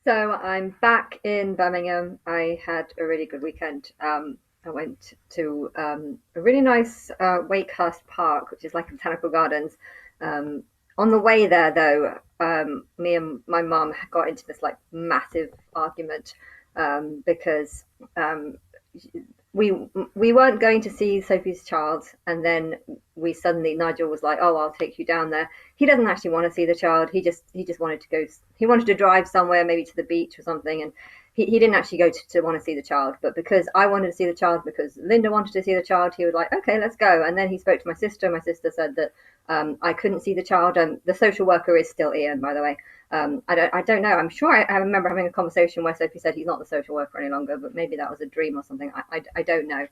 So I'm back in Birmingham. I had a really good weekend. I went to a really nice Wakehurst Park, which is like in Botanical Gardens. Um, on the way there, though, me and my mum got into this like massive argument because um, we we weren't going to see Sophie's child, and then we suddenly Nigel was like, "Oh, I'll take you down there." He doesn't actually want to see the child. He just wanted to go. He wanted to drive somewhere, maybe to the beach or something, and he didn't actually go to want to see the child. But because I wanted to see the child, because Linda wanted to see the child, he was like, "Okay, let's go." And then he spoke to my sister. My sister said that I couldn't see the child, and the social worker is still Ian, by the way. I don't know. I'm sure I remember having a conversation where Sophie said he's not the social worker any longer, but maybe that was a dream or something. I don't know,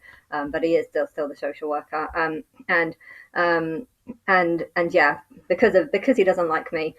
but he is still the social worker. Um, and yeah, because he doesn't like me,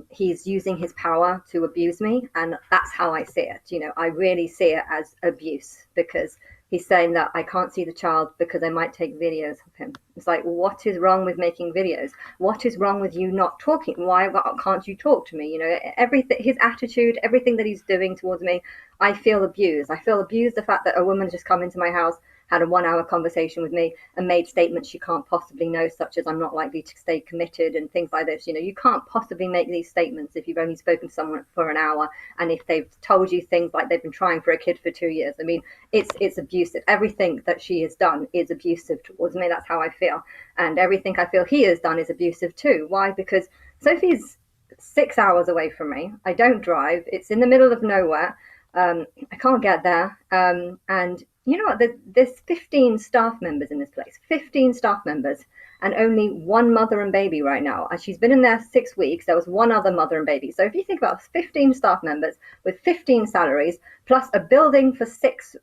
he's using his power to abuse me, and that's how I see it. I really see it as abuse because he's saying that I can't see the child because I might take videos of him. It's like, what is wrong with making videos? What is wrong with you not talking? Why can't you talk to me? Everything, his attitude, everything that he's doing towards me, I feel abused. I feel abused the fact that a woman just come into my house, had a 1 hour conversation with me, and made statements she can't possibly know, such as I'm not likely to stay committed and things like this. You can't possibly make these statements if you've only spoken to someone for an hour, and if they've told you things like they've been trying for a kid for 2 years. I mean, it's abusive. Everything that she has done is abusive towards me. That's how I feel, and everything I feel he has done is abusive too. Why? Because Sophie's 6 hours away from me. I don't drive. It's in the middle of nowhere. I can't get there. And you know what? There's 15 staff members in this place. 15 staff members, and only one mother and baby right now. And she's been in there 6 weeks. There was one other mother and baby. So if you think about 15 staff members with 15 salaries, plus a building for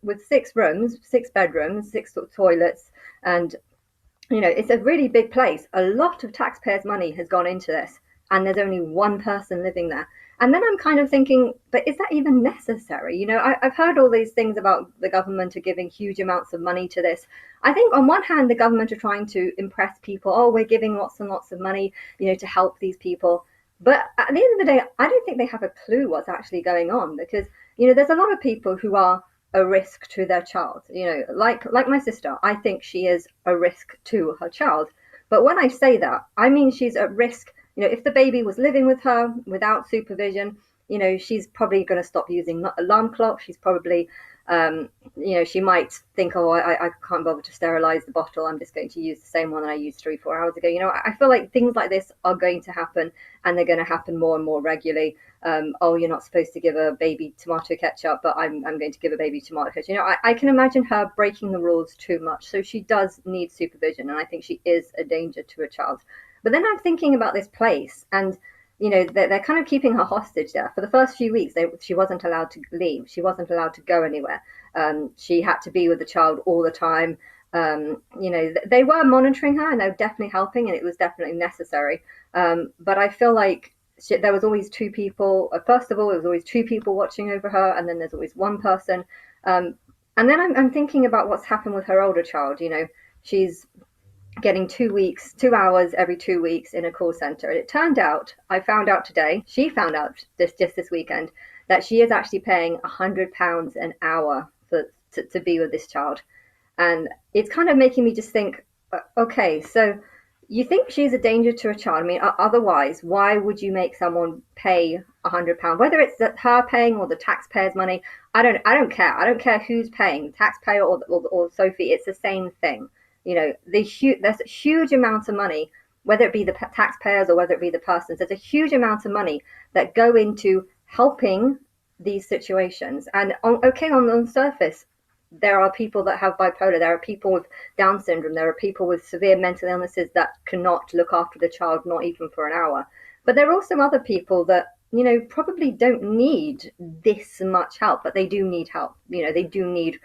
with 6 rooms, 6 bedrooms, 6 toilets, and it's a really big place. A lot of taxpayers' money has gone into this, and there's only one person living there. And then I'm kind of thinking, but is that even necessary? I've heard all these things about the government are giving huge amounts of money to this. I think on one hand, the government are trying to impress people. Oh, we're giving lots and lots of money, to help these people. But at the end of the day, I don't think they have a clue what's actually going on because, there's a lot of people who are a risk to their child. Like my sister, I think she is a risk to her child. But when I say that, I mean she's at risk. If the baby was living with her without supervision, she's probably going to stop using alarm clock. She's probably, she might think, oh, I can't bother to sterilize the bottle. I'm just going to use the same one that I used 3-4 hours ago. I feel like things like this are going to happen, and they're going to happen more and more regularly. Oh, you're not supposed to give a baby tomato ketchup, but I'm going to give a baby tomato ketchup. I can imagine her breaking the rules too much. So she does need supervision, and I think she is a danger to a child. But then I'm thinking about this place, and they're kind of keeping her hostage there. For the first few weeks, she wasn't allowed to leave. She wasn't allowed to go anywhere. She had to be with the child all the time. They were monitoring her, and they were definitely helping, and it was definitely necessary. But I feel like there was always two people. First of all, there was always two people watching over her, and then there's always one person. And then I'm thinking about what's happened with her older child. She's getting 2 weeks, 2 hours every 2 weeks in a call center. And it turned out, I found out today, she found out just this weekend, that she is actually paying £100 an hour to be with this child. And it's kind of making me just think, okay, so you think she's a danger to a child. I mean, otherwise, why would you make someone pay £100? Whether it's her paying or the taxpayers' money, I don't care. I don't care who's paying, taxpayer or Sophie. It's the same thing. There's a huge amount of money, whether it be the taxpayers or whether it be the persons. There's a huge amount of money that go into helping these situations. And on the surface, there are people that have bipolar. There are people with Down syndrome. There are people with severe mental illnesses that cannot look after the child, not even for an hour. But there are also other people that probably don't need this much help, but they do need help. They do need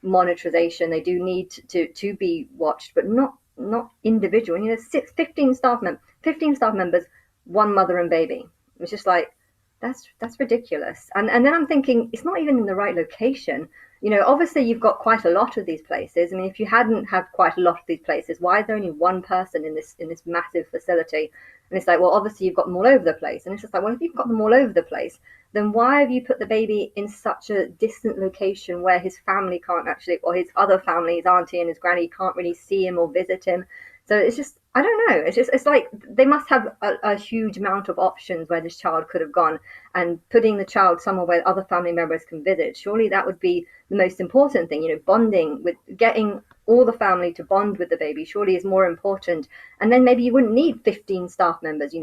monitorization. They do need to be watched, but not individual. 15 staff members, one mother and baby. It's just like that's ridiculous. And then I'm thinking it's not even in the right location. Obviously you've got quite a lot of these places. I mean, if you hadn't had quite a lot of these places, why is there only one person in this massive facility? And it's like, well, obviously you've got them all over the place. And it's just like, well, if you've got them all over the place, then why have you put the baby in such a distant location where his family can't actually, or his other family, his auntie and his granny can't really see him or visit him? So it's just, I don't know. It's like they must have a huge amount of options where this child could have gone, and putting the child somewhere where other family members can visit. Surely that would be the most important thing. Bonding with, getting all the family to bond with the baby surely is more important. And then maybe you wouldn't need 15 staff members.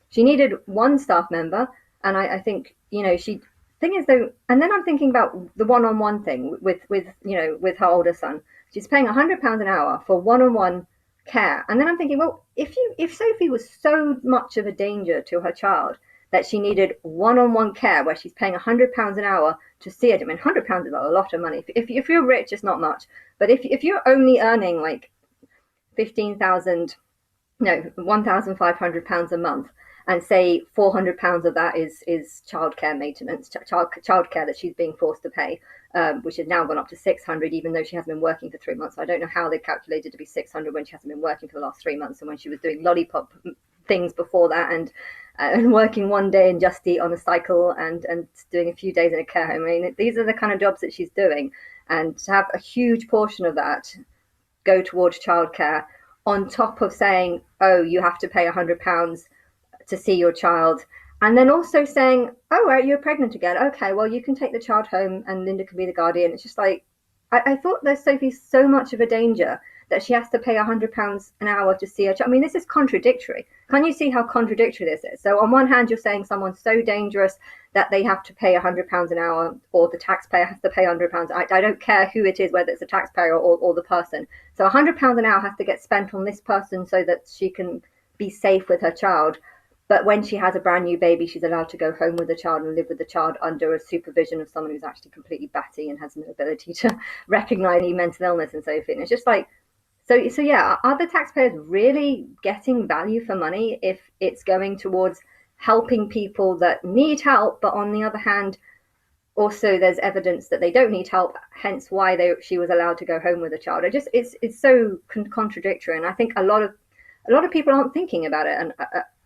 She needed one staff member, and I think she. Thing is though, and then I'm thinking about the one-on-one thing with her older son. She's paying £100 an hour for one-on-one care. And then I'm thinking, well, if Sophie was so much of a danger to her child that she needed one-on-one care where she's paying £100 an hour to see it, I mean, £100 is a lot of money. If you're rich, it's not much. But if you're only earning like 15,000, no, £1,500 a month, and say £400 of that is childcare maintenance, childcare that she's being forced to pay, which has now gone up to 600, even though she hasn't been working for 3 months. I don't know how they calculated to be 600 when she hasn't been working for the last 3 months, and when she was doing lollipop things before that, and working one day in Just Eat on a cycle, and doing a few days in a care home. I mean, these are the kind of jobs that she's doing, and to have a huge portion of that go towards childcare, on top of saying, oh, you have to pay £100 to see your child, and then also saying, oh, you're pregnant again, okay, well, you can take the child home and Linda can be the guardian. It's just like, I thought that Sophie's so much of a danger that she has to pay £100 an hour to see her child. I mean, this is contradictory. Can you see how contradictory this is? So on one hand, you're saying someone's so dangerous that they have to pay £100 an hour, or the taxpayer has to pay £100. I don't care who it is, whether it's the taxpayer or the person. So £100 an hour has to get spent on this person so that she can be safe with her child. But when she has a brand new baby, she's allowed to go home with the child and live with the child under a supervision of someone who's actually completely batty and has no ability to recognize any mental illness and so forth. And it's just like, so yeah, are the taxpayers really getting value for money if it's going towards helping people that need help, but on the other hand, also there's evidence that they don't need help, hence why she was allowed to go home with the child. It's so contradictory, and I think a lot of people aren't thinking about it, and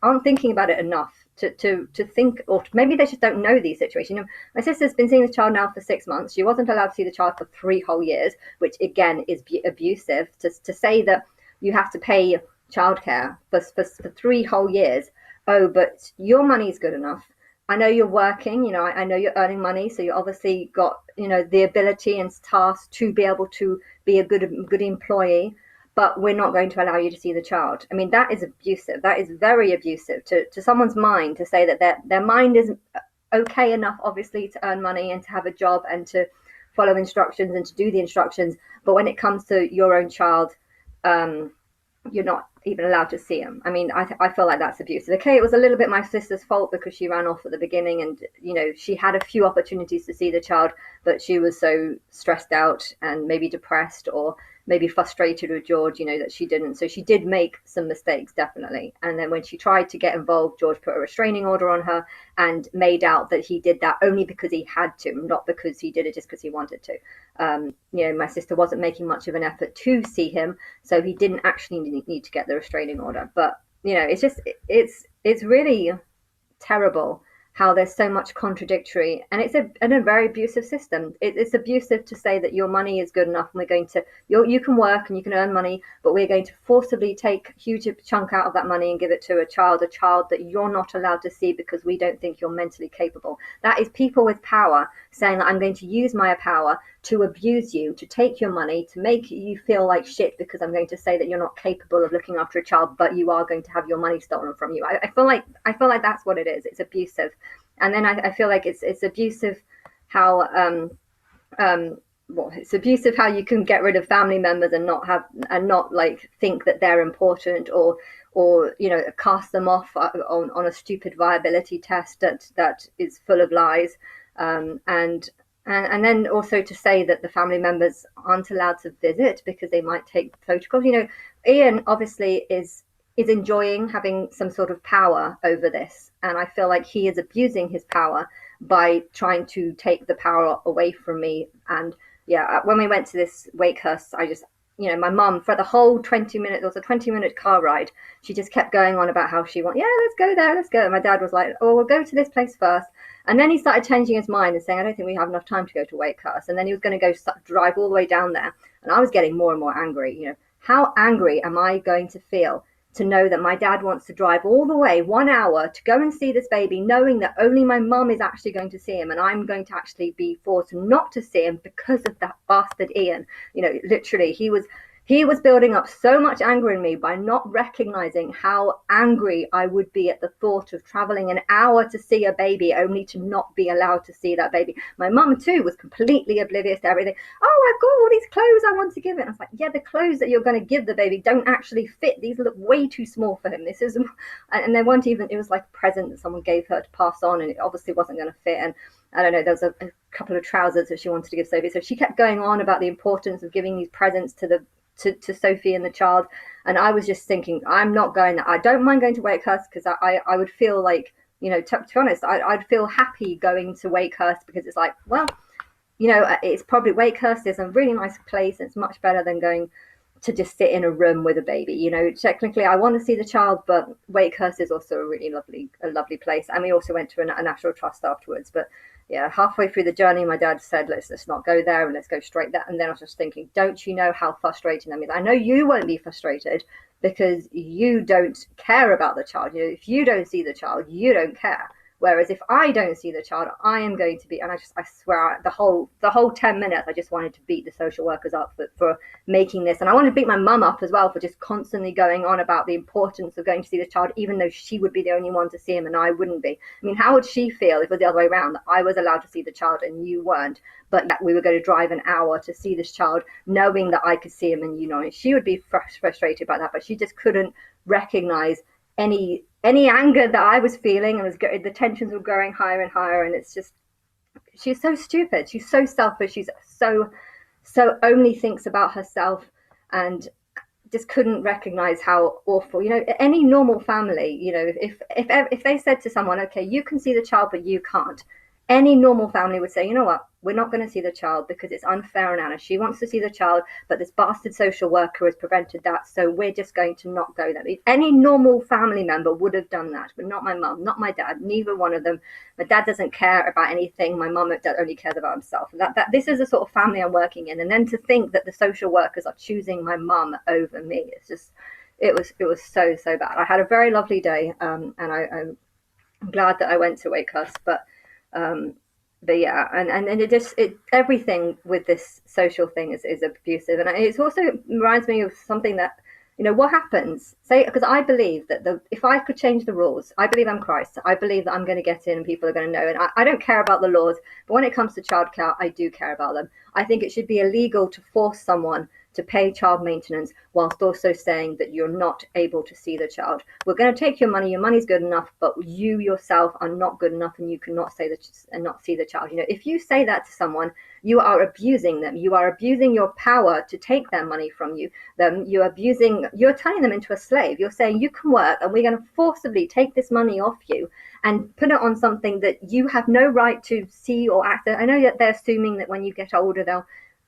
aren't thinking about it enough to think, or maybe they just don't know these situations. My sister's been seeing this child now for 6 months. She wasn't allowed to see the child for 3 whole years, which again is abusive. To say that you have to pay childcare for 3 whole years. Oh, but your money's good enough. I know you're working, I know you're earning money, so you obviously got, the ability and task to be able to be a good employee, but we're not going to allow you to see the child. I mean, that is abusive. That is very abusive to someone's mind, to say that their mind is okay enough, obviously, to earn money and to have a job and to follow instructions and to do the instructions. But when it comes to your own child, you're not even allowed to see him. I mean, I feel like that's abusive. Okay, it was a little bit my sister's fault because she ran off at the beginning, and she had a few opportunities to see the child, but she was so stressed out and maybe depressed, or maybe frustrated with George, that she didn't. So she did make some mistakes, definitely. And then when she tried to get involved, George put a restraining order on her and made out that he did that only because he had to, not because he did it just because he wanted to. My sister wasn't making much of an effort to see him, so he didn't actually need to get the restraining order. But it's really terrible how there's so much contradictory, and it's a very abusive system. It's abusive to say that your money is good enough and we're going to, you can work and you can earn money, but we're going to forcibly take a huge chunk out of that money and give it to a child that you're not allowed to see because we don't think you're mentally capable. That is people with power saying that I'm going to use my power to abuse you, to take your money, to make you feel like shit because I'm going to say that you're not capable of looking after a child, but you are going to have your money stolen from you. I feel like that's what it is. It's abusive. And then I feel like it's abusive how it's abusive how you can get rid of family members and not like think that they're important, or cast them off on a stupid viability test that is full of lies, and then also to say that the family members aren't allowed to visit because they might take photographs. Ian obviously is enjoying having some sort of power over this, and I feel like he is abusing his power by trying to take the power away from me and yeah, when we went to this Wakehurst, I just, my mum, for the whole 20 minutes, it was a 20-minute car ride, she just kept going on about how she wants, yeah, let's go there, let's go. And my dad was like, oh, we'll go to this place first. And then he started changing his mind and saying, I don't think we have enough time to go to Wakehurst. And then he was going to go drive all the way down there. And I was getting more and more angry. How angry am I going to feel to know that my dad wants to drive all the way 1 hour to go and see this baby, knowing that only my mum is actually going to see him, and I'm going to actually be forced not to see him because of that bastard Ian. Literally, he was building up so much anger in me by not recognizing how angry I would be at the thought of traveling an hour to see a baby only to not be allowed to see that baby. My mum too was completely oblivious to everything. Oh, I've got all these clothes I want to give it. I was like, yeah, the clothes that you're going to give the baby don't actually fit. These look way too small for him. This is, and they weren't even, it was like a present that someone gave her to pass on, and it obviously wasn't going to fit. And I don't know, there was a couple of trousers that she wanted to give Sophie. So she kept going on about the importance of giving these presents to Sophie and the child. And I was just thinking, I'm not going there. I don't mind going to Wakehurst because I would feel like, to be honest, I'd feel happy going to Wakehurst because it's like, well, it's probably, Wakehurst is a really nice place. It's much better than going to just sit in a room with a baby. Technically I want to see the child, but Wakehurst is also a really lovely place. And we also went to a National Trust afterwards. But yeah, halfway through the journey, my dad said, let's not go there and let's go straight there. And then I was just thinking, don't you know how frustrating that is? I know you won't be frustrated because you don't care about the child. If you don't see the child, you don't care. Whereas if I don't see the child, I am going to be, and I swear, the whole 10 minutes, I just wanted to beat the social workers up for making this. And I wanted to beat my mum up as well for just constantly going on about the importance of going to see the child, even though she would be the only one to see him and I wouldn't be. I mean, how would she feel if it was the other way around, that I was allowed to see the child and you weren't, but that we were going to drive an hour to see this child, knowing that I could see him and she would be frustrated by that, but she just couldn't recognize any anger that I was feeling, and the tensions were growing higher and higher. And it's just, she's so stupid, she's so selfish, she's so only thinks about herself, and just couldn't recognize how awful. Any normal family, if they said to someone, okay, you can see the child but you can't, any normal family would say, you know what, we're not going to see the child because it's unfair on Anna. She wants to see the child, but this bastard social worker has prevented that, so we're just going to not go there. Any normal family member would have done that, but not my mum, not my dad, neither one of them. My dad doesn't care about anything. My mum only cares about himself. That this is the sort of family I'm working in. And then to think that the social workers are choosing my mum over me, it's just, it was so bad. I had a very lovely day, and I'm glad that I went to Wakehurst, but yeah, and everything with this social thing is abusive. And it also reminds me of something that, what happens, say, because I believe that if I could change the rules, I believe I'm Christ, I believe that I'm going to get in and people are going to know. And I don't care about the laws, but when it comes to childcare, I do care about them. I think it should be illegal to force someone to pay child maintenance whilst also saying that you're not able to see the child. We're going to take your money's good enough, but you yourself are not good enough and you cannot say that and not see the child. If you say that to someone, you are abusing them. You are abusing your power to take their money from you. You're turning them into a slave. You're saying you can work and we're going to forcibly take this money off you and put it on something that you have no right to see or act. I know that they're assuming that when you get older,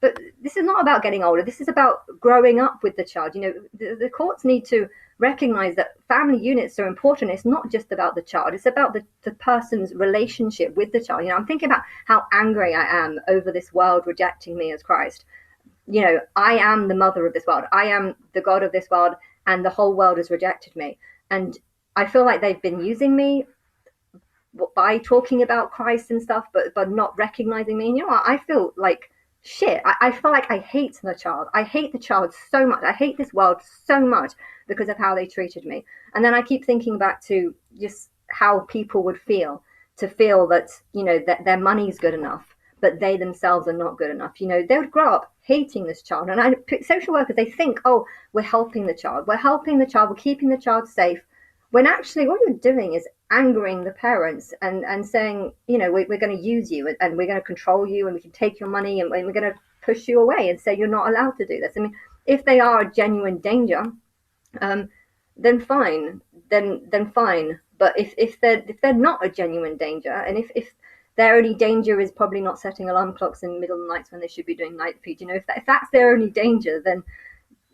but this is not about getting older. This is about growing up with the child. The courts need to recognize that family units are important. It's not just about the child. It's about the person's relationship with the child. I'm thinking about how angry I am over this world rejecting me as Christ. I am the mother of this world. I am the God of this world, and the whole world has rejected me. And I feel like they've been using me by talking about Christ and stuff, but not recognizing me. And I feel like shit. I feel like I hate the child. I hate the child so much. I hate this world so much because of how they treated me. And then I keep thinking back to just how people would feel that, that their money's good enough, but they themselves are not good enough. They would grow up hating this child. And social workers, they think, oh, we're helping the child. We're keeping the child safe. When actually what you're doing is angering the parents and saying, we're going to use you and we're going to control you and we can take your money and we're going to push you away and say you're not allowed to do this. I mean, if they are a genuine danger, then fine. Then fine. But if they're not a genuine danger, and if their only danger is probably not setting alarm clocks in the middle of the nights when they should be doing night feed. If that's their only danger, then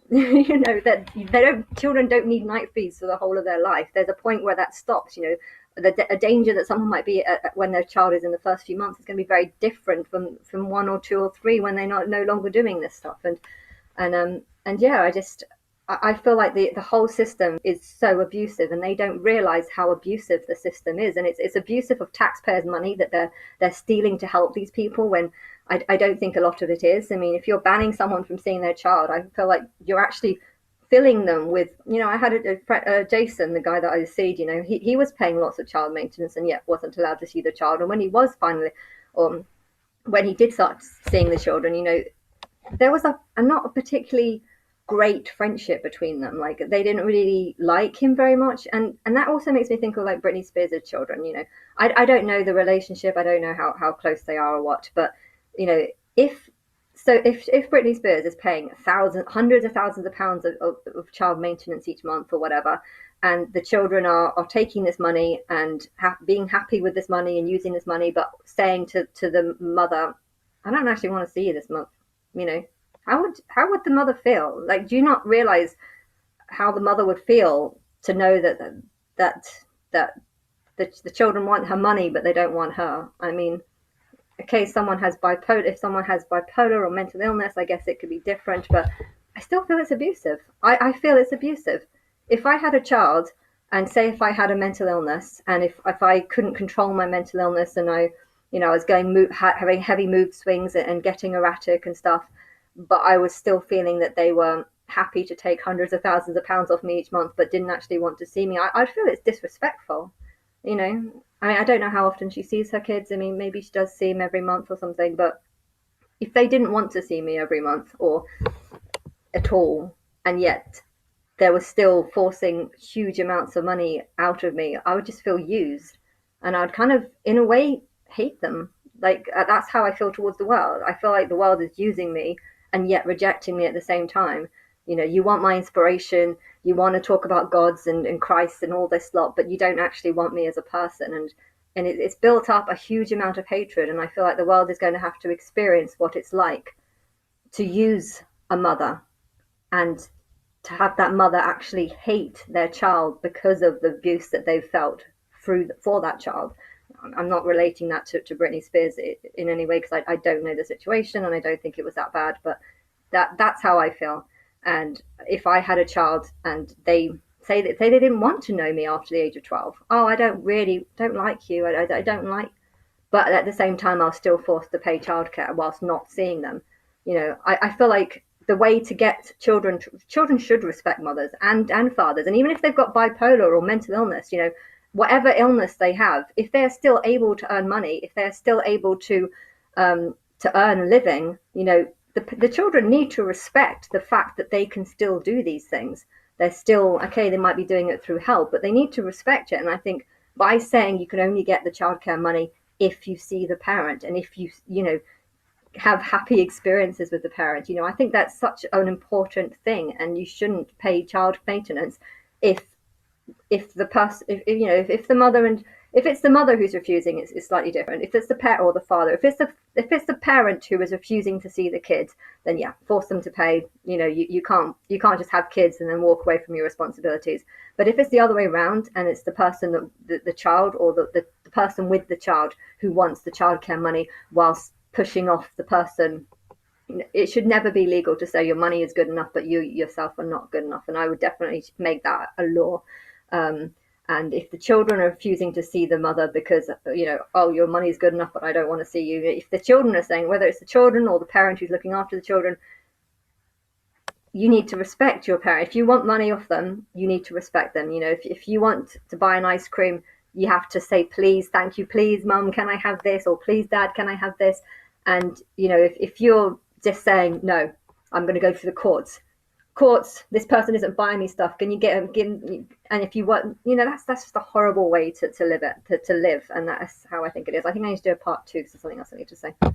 that children don't need night feeds for the whole of their life. There's a point where that stops. A danger that someone might be at when their child is in the first few months is going to be very different from 1 or 2 or 3 when they're no longer doing this stuff. And yeah, I feel like the whole system is so abusive, and they don't realize how abusive the system is, and it's abusive of taxpayers' money that they're stealing to help these people, when I don't think a lot of it is. I mean, if you're banning someone from seeing their child, I feel like you're actually filling them with, I had Jason, the guy that I seed, he was paying lots of child maintenance and yet wasn't allowed to see the child. And when he was finally, when he did start seeing the children, there was a not a particularly great friendship between them. Like, they didn't really like him very much, and that also makes me think of like Britney Spears' children. I don't know the relationship, I don't know how close they are or what, but if if Britney Spears is paying hundreds of thousands of pounds of child maintenance each month or whatever, and the children are taking this money and being happy with this money and using this money, but saying to the mother, I don't actually want to see you this month, how would the mother feel? Like, do you not realize how the mother would feel to know that the children want her money but they don't want her? I mean, okay, if someone has bipolar or mental illness, I guess it could be different, but I still feel it's abusive. I feel it's abusive. If I had a child, and say if I had a mental illness, and if I couldn't control my mental illness, and I was having heavy mood swings and getting erratic and stuff, but I was still feeling that they were happy to take hundreds of thousands of pounds off me each month, but didn't actually want to see me, I'd feel it's disrespectful. I mean, I don't know how often she sees her kids. I mean, maybe she does see them every month or something, but if they didn't want to see me every month or at all, and yet they were still forcing huge amounts of money out of me, I would just feel used, and I'd kind of, in a way, hate them. Like, that's how I feel towards the world. I feel like the world is using me and yet rejecting me at the same time. You want my inspiration, you want to talk about gods and Christ and all this lot, but you don't actually want me as a person. And it's built up a huge amount of hatred, and I feel like the world is going to have to experience what it's like to use a mother, and to have that mother actually hate their child because of the abuse that they've felt for that child. I'm not relating that to Britney Spears in any way, because I don't know the situation and I don't think it was that bad, but that's how I feel. And if I had a child and they say they didn't want to know me after the age of 12, oh, I don't like you, I don't like, but at the same time I'll still force to pay childcare whilst not seeing them. I feel like the way to get children should respect mothers and fathers, and even if they've got bipolar or mental illness, whatever illness they have, if they're still able to earn money, if they're still able to earn a living, the children need to respect the fact that they can still do these things. They're still, okay, they might be doing it through help, but they need to respect it. And I think by saying you can only get the childcare money if you see the parent, and if you have happy experiences with the parent, I think that's such an important thing, and you shouldn't pay child maintenance if the person, if the mother, and if it's the mother who's refusing, it's slightly different. If it's the parent or the father, if it's the parent who is refusing to see the kids, then yeah, force them to pay. You can't just have kids and then walk away from your responsibilities. But if it's the other way around, and it's the person, the child, or the person with the child who wants the childcare money whilst pushing off the person, it should never be legal to say your money is good enough but you yourself are not good enough. And I would definitely make that a law. And if the children are refusing to see the mother because oh, your money is good enough but I don't want to see you, if the children are saying, whether it's the children or the parent who's looking after the children, you need to respect your parent. If you want money off them, you need to respect them. If you want to buy an ice cream, you have to say, please, thank you, please mum, can I have this, or please dad, can I have this? And if you're just saying, no, I'm going to go through the courts, this person isn't buying me stuff, can you give, and if you want, that's just a horrible way to live, and that's how I think it is. I think I need to do a part 2 because there's something else I need to say.